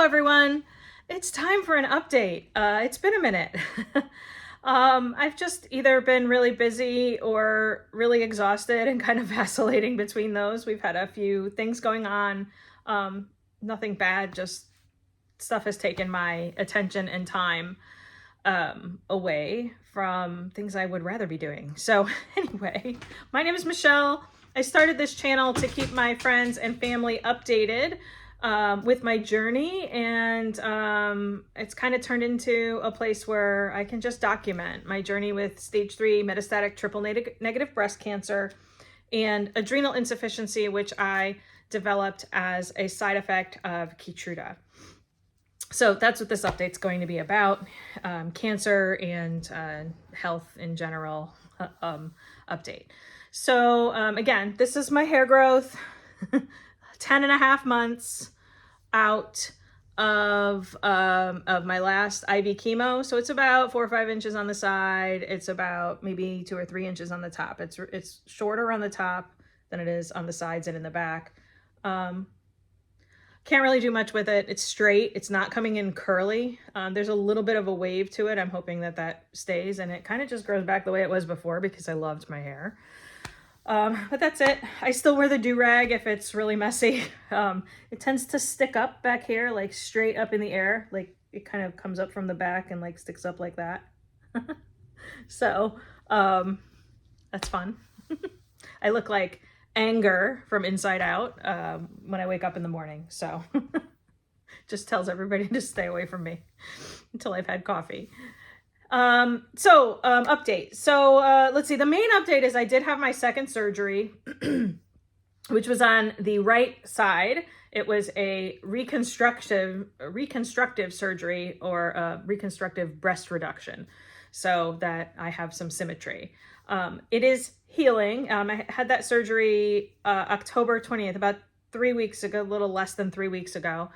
Hello, everyone. It's time for an update. It's been a minute. I've just either been really busy or really exhausted and kind of vacillating between those. We've had a few things going on. Nothing bad, just stuff has taken my attention and time away from things I would rather be doing. So anyway, my name is Michelle. I started this channel to keep my friends and family updated with my journey, and it's kind of turned into a place where I can just document my journey with stage 3 metastatic triple negative breast cancer and adrenal insufficiency, which I developed as a side effect of Keytruda. So that's what this update's going to be about, cancer and health in general update. So again, this is my hair growth, 10 and a half months out of my last IV chemo. So it's about 4 or 5 inches on the side. It's about maybe 2 or 3 inches on the top. It's shorter on the top than it is on the sides and in the back. Can't really do much with it. It's straight. It's not coming in curly. There's a little bit of a wave to it. I'm hoping that that stays, and it kind of just grows back the way it was before because I loved my hair. But that's it. I still wear the do-rag if it's really messy. It tends to stick up back here, like straight up in the air. Like it kind of comes up from the back and like sticks up like that. So, that's fun. I look like anger from inside out when I wake up in the morning. So just tells everybody to stay away from me until I've had coffee. Update. So let's see. The main update is I did have my second surgery, which was on the right side. It was a reconstructive surgery, or reconstructive breast reduction, so that I have some symmetry. It is healing. I had that surgery October 20th, about 3 weeks ago, a little less than 3 weeks ago.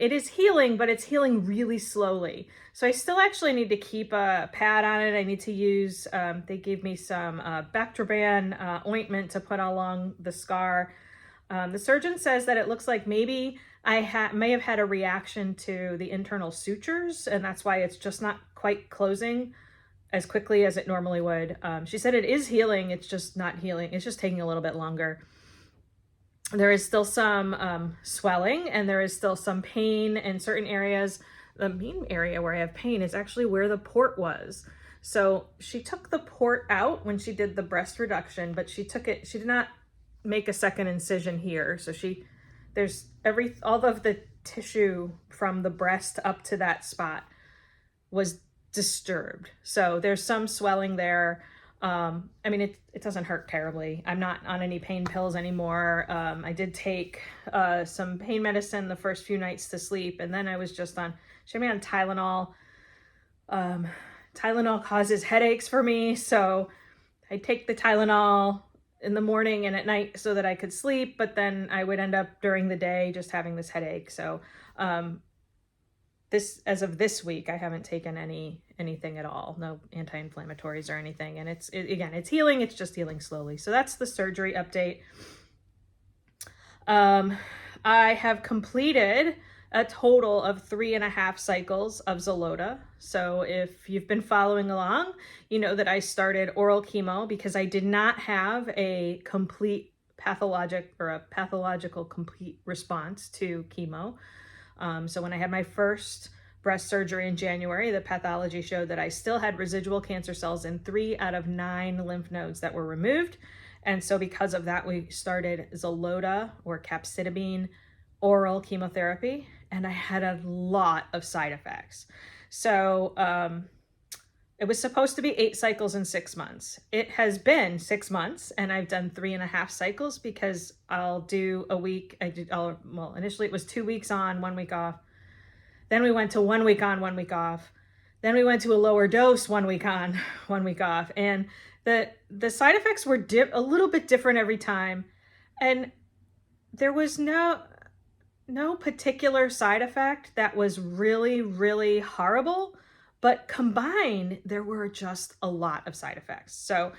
It is healing, but it's healing really slowly. So I still actually need to keep a pad on it. I need to use, they gave me some Bactroban ointment to put along the scar. The surgeon says that it looks like maybe I may have had a reaction to the internal sutures, and that's why it's just not quite closing as quickly as it normally would. She said it is healing, it's just not healing. It's just taking a little bit longer. There is still some swelling, and there is still some pain in certain areas. The main area where I have pain is actually where the port was. So she took the port out when she did the breast reduction, but she did not make a second incision here. So there's all of the tissue from the breast up to that spot was disturbed. So there's some swelling there. I mean, it doesn't hurt terribly. I'm not on any pain pills anymore. I did take some pain medicine the first few nights to sleep, and then I was just she had me on Tylenol. Tylenol causes headaches for me, so I take the Tylenol in the morning and at night so that I could sleep, but then I would end up during the day just having this headache. So as of this week, I haven't taken anything at all, no anti-inflammatories or anything. And it's healing. It's just healing slowly. So that's the surgery update. I have completed a total of 3.5 cycles of Zeloda. So if you've been following along, you know that I started oral chemo because I did not have a pathological complete response to chemo. So when I had my first breast surgery in January, the pathology showed that I still had residual cancer cells in 3 out of 9 lymph nodes that were removed. And so because of that, we started Zeloda, or capecitabine, oral chemotherapy, and I had a lot of side effects. So it was supposed to be 8 cycles in 6 months. It has been 6 months, and I've done 3.5 cycles because I'll do a week. Initially it was 2 weeks on, 1 week off. Then we went to 1 week on, 1 week off. Then we went to a lower dose, 1 week on, 1 week off. And the side effects were a little bit different every time. And there was no particular side effect that was really, really horrible. But combined, there were just a lot of side effects. So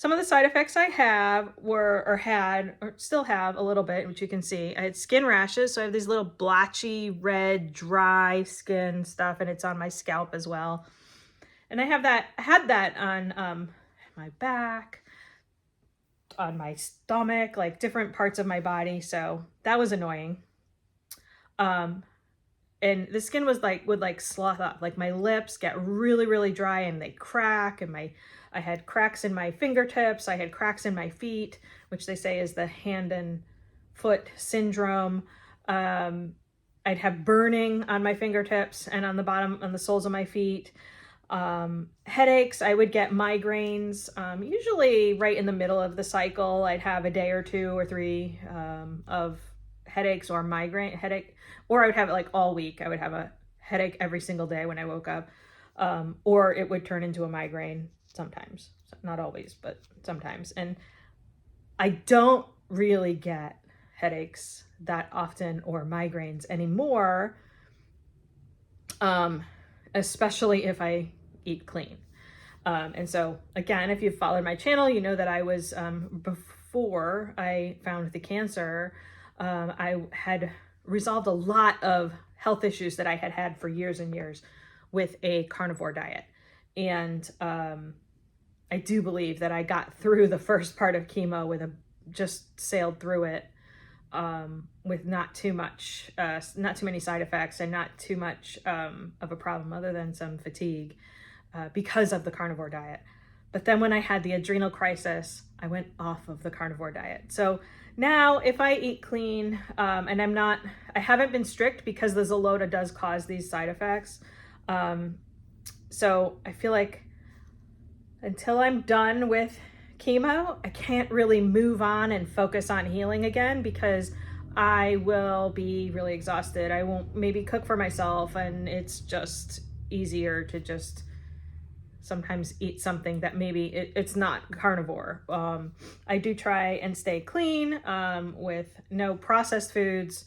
Some of the side effects I have were, or had, or still have a little bit, which you can see. I had skin rashes, so I have these little blotchy, red, dry skin stuff, and it's on my scalp as well. And I had that on my back, on my stomach, like different parts of my body. So that was annoying. And the skin was would slough up. Like my lips get really, really dry and they crack, and I had cracks in my fingertips. I had cracks in my feet, which they say is the hand and foot syndrome. I'd have burning on my fingertips and on the bottom, on the soles of my feet. Headaches. I would get migraines, usually right in the middle of the cycle. I'd have a day or 2 or 3 of headaches or migraine headache, or I would have it like all week. I would have a headache every single day when I woke up, or it would turn into a migraine sometimes, not always, but sometimes. And I don't really get headaches that often or migraines anymore, especially if I eat clean. And so again, if you've followed my channel, you know that I was, before I found the cancer, I had resolved a lot of health issues that I had had for years and years with a carnivore diet. And I do believe that I got through the first part of chemo with just sailed through it with not too many side effects and not too much of a problem other than some fatigue because of the carnivore diet. But then when I had the adrenal crisis, I went off of the carnivore diet. So now if I eat clean, and I haven't been strict because the Zeloda does cause these side effects. So I feel like until I'm done with chemo, I can't really move on and focus on healing again because I will be really exhausted. I won't maybe cook for myself, and it's just easier to just sometimes eat something that maybe it's not carnivore. I do try and stay clean with no processed foods.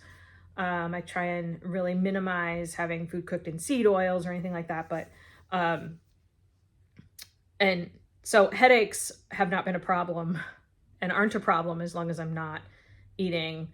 I try and really minimize having food cooked in seed oils or anything like that. But and so headaches have not been a problem and aren't a problem as long as I'm not eating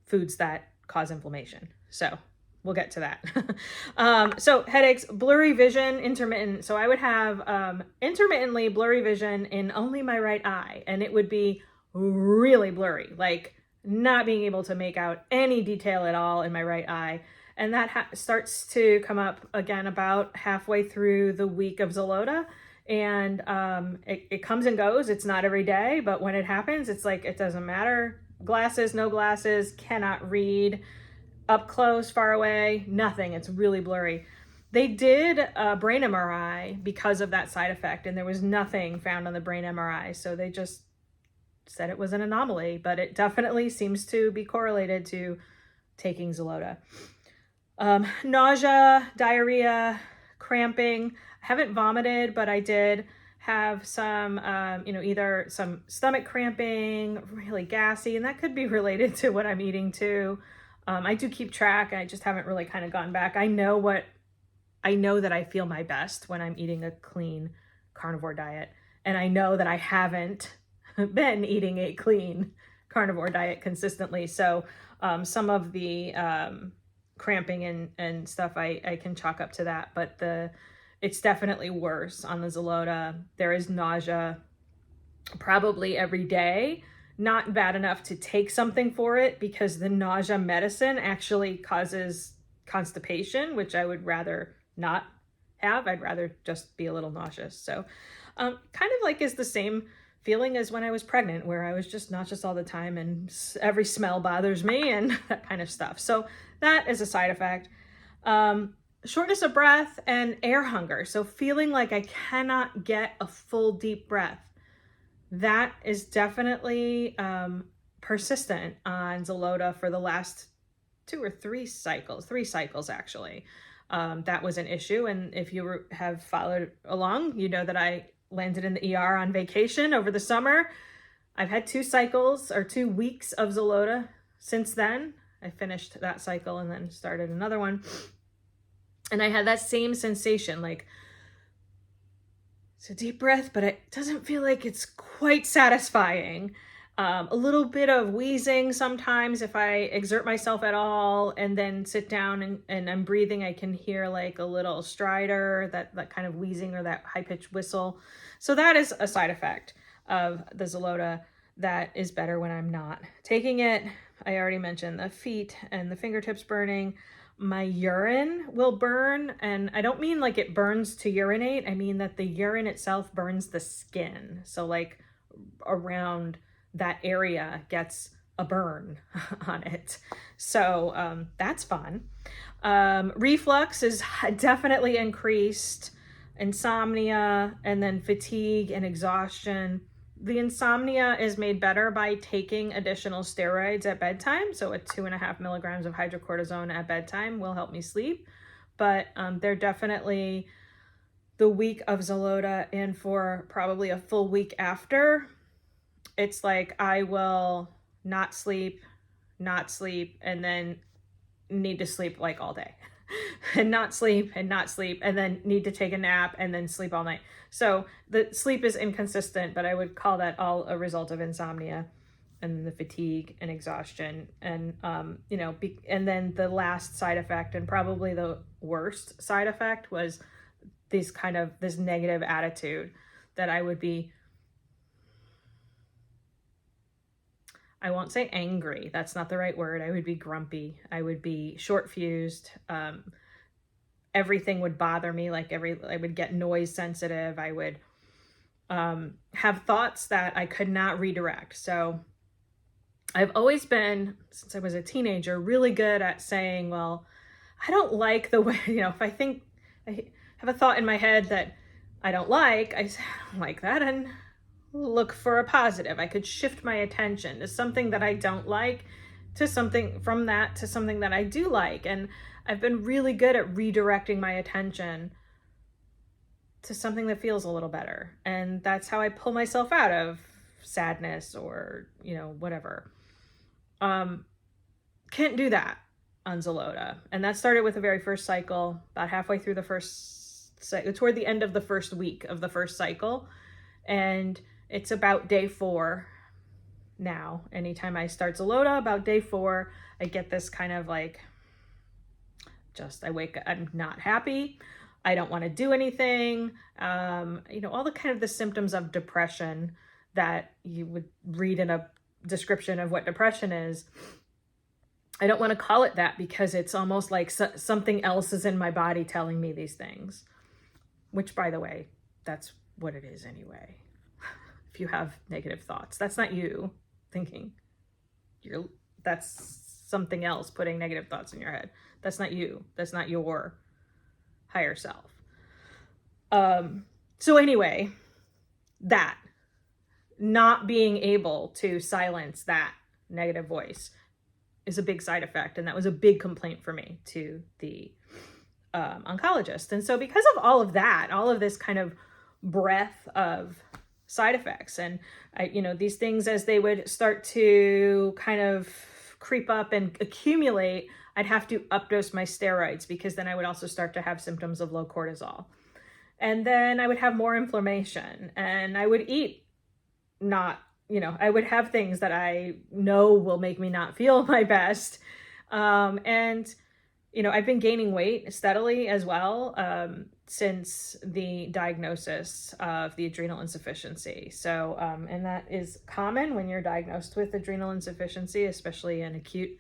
foods that cause inflammation. So we'll get to that. So headaches, blurry vision, intermittent. So I would have intermittently blurry vision in only my right eye, and it would be really blurry, like not being able to make out any detail at all in my right eye. And that starts to come up again about halfway through the week of Zeloda. And it comes and goes. It's not every day, but when it happens, it's like, it doesn't matter. Glasses, no glasses, cannot read, up close, far away, nothing. It's really blurry. They did a brain MRI because of that side effect, and there was nothing found on the brain MRI. So they just said it was an anomaly, but it definitely seems to be correlated to taking Zeloda. Nausea, diarrhea, cramping. I haven't vomited, but I did have some, either some stomach cramping, really gassy, and that could be related to what I'm eating too. I do keep track. I just haven't really kind of gone back. I know that I feel my best when I'm eating a clean carnivore diet. And I know that I haven't been eating a clean carnivore diet consistently. So some of the cramping and stuff I can chalk up to that, but it's definitely worse on the Zeloda. There is nausea probably every day. Not bad enough to take something for it because the nausea medicine actually causes constipation, which I would rather not have. I'd rather just be a little nauseous. So kind of like is the same feeling as when I was pregnant, where I was just nauseous all the time and every smell bothers me and that kind of stuff. So that is a side effect. Shortness of breath and air hunger. So feeling like I cannot get a full deep breath. That is definitely persistent on Zeloda for the last 2 or 3 cycles, 3 cycles actually. That was an issue. And if you have followed along, you know that I landed in the ER on vacation over the summer. I've had 2 cycles or 2 weeks of Zeloda since then. I finished that cycle and then started another one. And I had that same sensation, like It's a deep breath, but it doesn't feel like it's quite satisfying. A little bit of wheezing sometimes if I exert myself at all and then sit down and I'm breathing, I can hear like a little stridor, that kind of wheezing or that high-pitched whistle. So that is a side effect of the Zeloda that is better when I'm not taking it. I already mentioned the feet and the fingertips burning. My urine will burn, and I don't mean like it burns to urinate. I mean that the urine itself burns the skin. So like around that area gets a burn on it. So that's fun. Reflux is definitely increased, insomnia, and then fatigue and exhaustion. The insomnia is made better by taking additional steroids at bedtime. So a 2.5 milligrams of hydrocortisone at bedtime will help me sleep. But they're definitely the week of Zeloda, and for probably a full week after, it's like I will not sleep, and then need to sleep like all day. And not sleep, and then need to take a nap, and then sleep all night. So the sleep is inconsistent, but I would call that all a result of insomnia and the fatigue and exhaustion. And, and then the last side effect, and probably the worst side effect, was this negative attitude that I would be, I won't say angry. That's not the right word. I would be grumpy. I would be short-fused. Everything would bother me. I would get noise sensitive. I would have thoughts that I could not redirect. So I've always been, since I was a teenager, really good at saying, well, I don't like the way, if I think, I have a thought in my head that I don't like, I say, I don't like that, and look for a positive. I could shift my attention to something that I don't like, to something that I do like. And I've been really good at redirecting my attention to something that feels a little better. And that's how I pull myself out of sadness or, whatever. Can't do that on Zeloda. And that started with the very first cycle, about halfway through the first cycle, toward the end of the first week of the first cycle. And it's about day 4 now. Anytime I start Zeloda, about day 4, I get this kind of like, I wake up, I'm not happy. I don't want to do anything. All the kind of the symptoms of depression that you would read in a description of what depression is. I don't want to call it that because it's almost like something else is in my body telling me these things, which, by the way, that's what it is anyway. If you have negative thoughts, that's not you thinking. That's something else putting negative thoughts in your head. That's not you. That's not your higher self. So anyway, that not being able to silence that negative voice is a big side effect. And that was a big complaint for me to the oncologist. And so because of all of that, all of this kind of breadth of side effects, and these things, as they would start to kind of creep up and accumulate, I'd have to updose my steroids, because then I would also start to have symptoms of low cortisol. And then I would have more inflammation, and I would eat I would have things that I know will make me not feel my best. And I've been gaining weight steadily as well since the diagnosis of the adrenal insufficiency. So, and that is common when you're diagnosed with adrenal insufficiency, especially an acute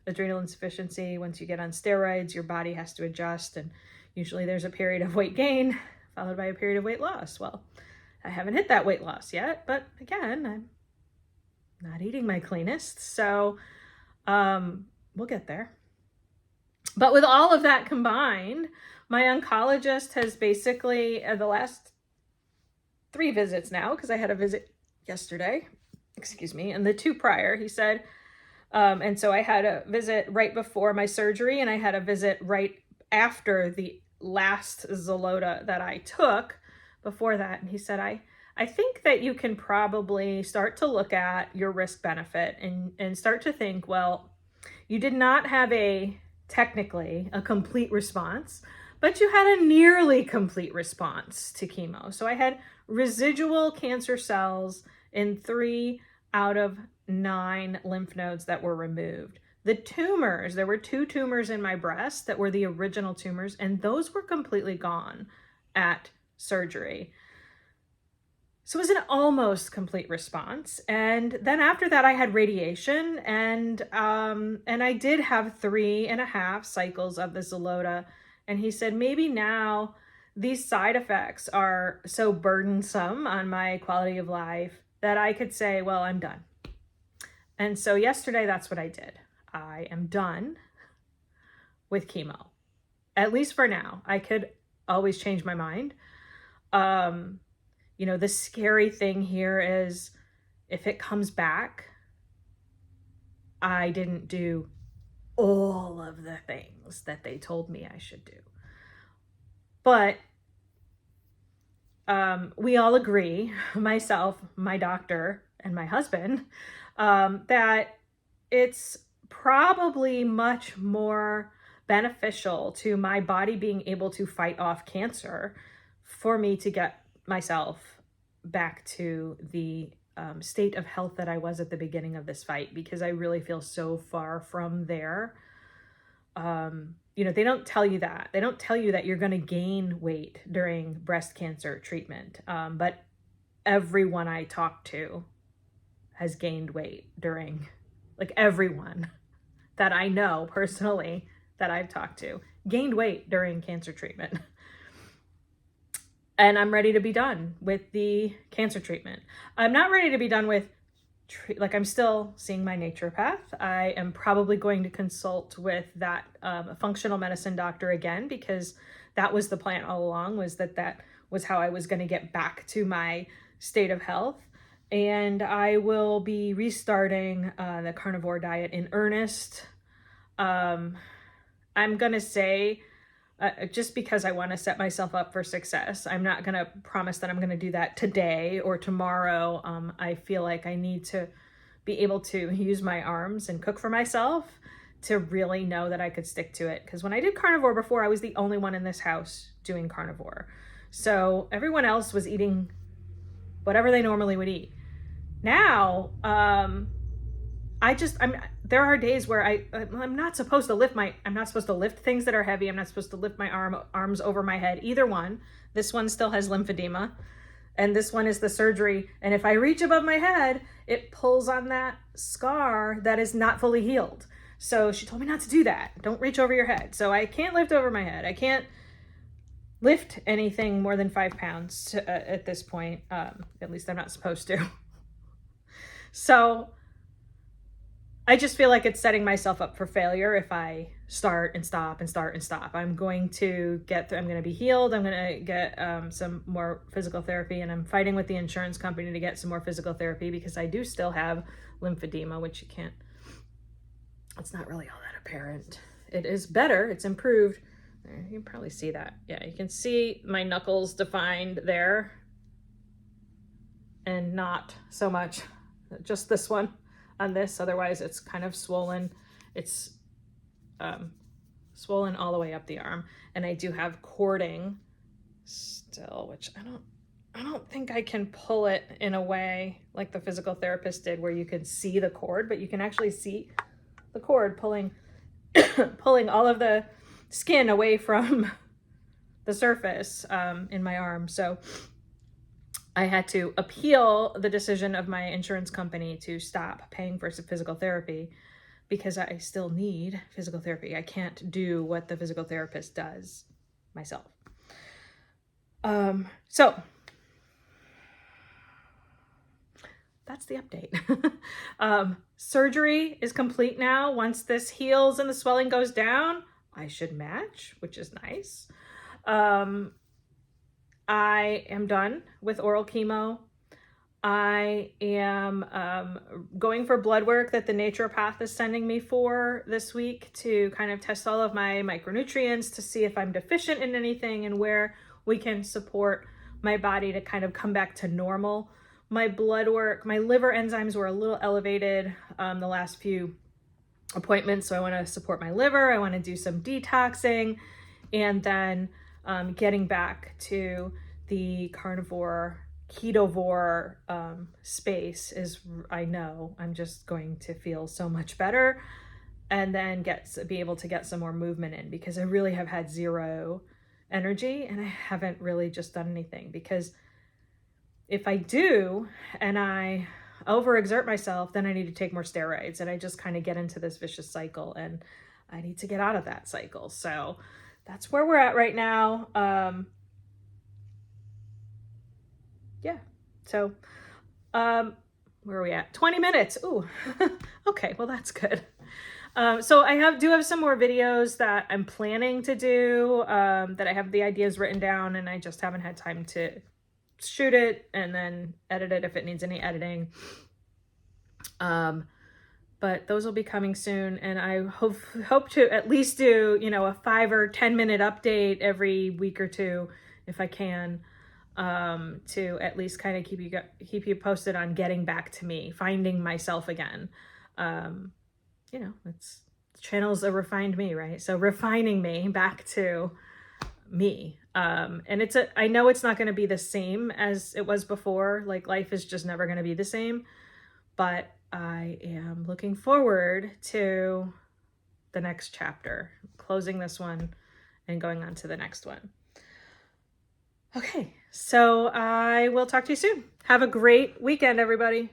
adrenal insufficiency. Once you get on steroids, your body has to adjust, and usually there's a period of weight gain followed by a period of weight loss. Well, I haven't hit that weight loss yet, but again, I'm not eating my cleanest. So we'll get there. But with all of that combined, my oncologist has basically, the last 3 visits now, because I had a visit yesterday, and the 2 prior, he said, and so I had a visit right before my surgery, and I had a visit right after the last Zeloda that I took before that. And he said, I think that you can probably start to look at your risk benefit and start to think, well, you did not have technically a complete response, but you had a nearly complete response to chemo. So I had residual cancer cells in 3 out of 9 lymph nodes that were removed. The tumors, there were 2 tumors in my breast that were the original tumors, and those were completely gone at surgery. So it was an almost complete response. And then after that, I had radiation, and I did have 3.5 cycles of the Zeloda. And he said, maybe now these side effects are so burdensome on my quality of life that I could say, well, I'm done. And so yesterday, that's what I did. I am done with chemo, at least for now. I could always change my mind. You know, the scary thing here is if it comes back, I didn't do all of the things that they told me I should do. But we all agree, myself, my doctor, and my husband, that it's probably much more beneficial to my body being able to fight off cancer for me to get myself back to the state of health that I was at the beginning of this fight, because I really feel so far from there. You know, they don't tell you that. They don't tell you that you're going to gain weight during breast cancer treatment. But everyone I talk to has gained weight during, like everyone that I know personally that I've talked to gained weight during cancer treatment. And I'm ready to be done with the cancer treatment. I'm not ready to be done with, I'm still seeing my naturopath. I am probably going to consult with that functional medicine doctor again, because that was the plan all along, was that was how I was going to get back to my state of health. And I will be restarting the carnivore diet in earnest. I'm going to say, just because I want to set myself up for success, I'm not going to promise that I'm going to do that today or tomorrow. I feel like I need to be able to use my arms and cook for myself to really know that I could stick to it. Because when I did carnivore before, I was the only one in this house doing carnivore. So everyone else was eating whatever they normally would eat. Now, there are days where I'm not supposed to lift things that are heavy. I'm not supposed to lift my arms over my head, either one. This one still has lymphedema, and this one is the surgery. And if I reach above my head, it pulls on that scar that is not fully healed. So she told me not to do that. Don't reach over your head. So I can't lift over my head. I can't lift anything more than 5 pounds at this point. At least I'm not supposed to. So I just feel like it's setting myself up for failure if I start and stop and start and stop. I'm going to get through, I'm going to be healed. I'm going to get some more physical therapy, and I'm fighting with the insurance company to get some more physical therapy because I do still have lymphedema, which you can't, it's not really all that apparent. It is better. It's improved. You can probably see that. Yeah, you can see my knuckles defined there, and not so much just this one on this. Otherwise it's kind of swollen. It's swollen all the way up the arm, and I do have cording still, which I don't think I can pull it in a way like the physical therapist did where you can see the cord, but you can actually see the cord pulling pulling all of the skin away from the surface in my arm. So I had to appeal the decision of my insurance company to stop paying for some physical therapy because I still need physical therapy. I can't do what the physical therapist does myself. So that's the update. Surgery is complete now. Once this heals and the swelling goes down, I should match, which is nice. I am done with oral chemo. I am going for blood work that the naturopath is sending me for this week to kind of test all of my micronutrients to see if I'm deficient in anything and where we can support my body to kind of come back to normal. My blood work, my liver enzymes were a little elevated the last few appointments, so I want to support my liver. I want to do some detoxing. and then getting back to the carnivore, ketovore space is, I know I'm just going to feel so much better, and then be able to get some more movement in, because I really have had zero energy and I haven't really just done anything. Because if I do and I overexert myself, then I need to take more steroids, and I just kind of get into this vicious cycle, and I need to get out of that cycle. So that's where we're at right now. Yeah. So, where are we at? 20 minutes. Ooh, okay. Well, that's good. So I do have some more videos that I'm planning to do, that I have the ideas written down, and I just haven't had time to shoot it and then edit it if it needs any editing. But those will be coming soon, and I hope to at least do, you know, a 5 or 10 minute update every week or two if I can, to at least kind of keep you posted on getting back to me, finding myself again. You know, the channel's a refined me, right? So refining me back to me. And I know it's not going to be the same as it was before. Like, life is just never going to be the same, but I am looking forward to the next chapter, closing this one and going on to the next one. Okay, so I will talk to you soon. Have a great weekend, everybody.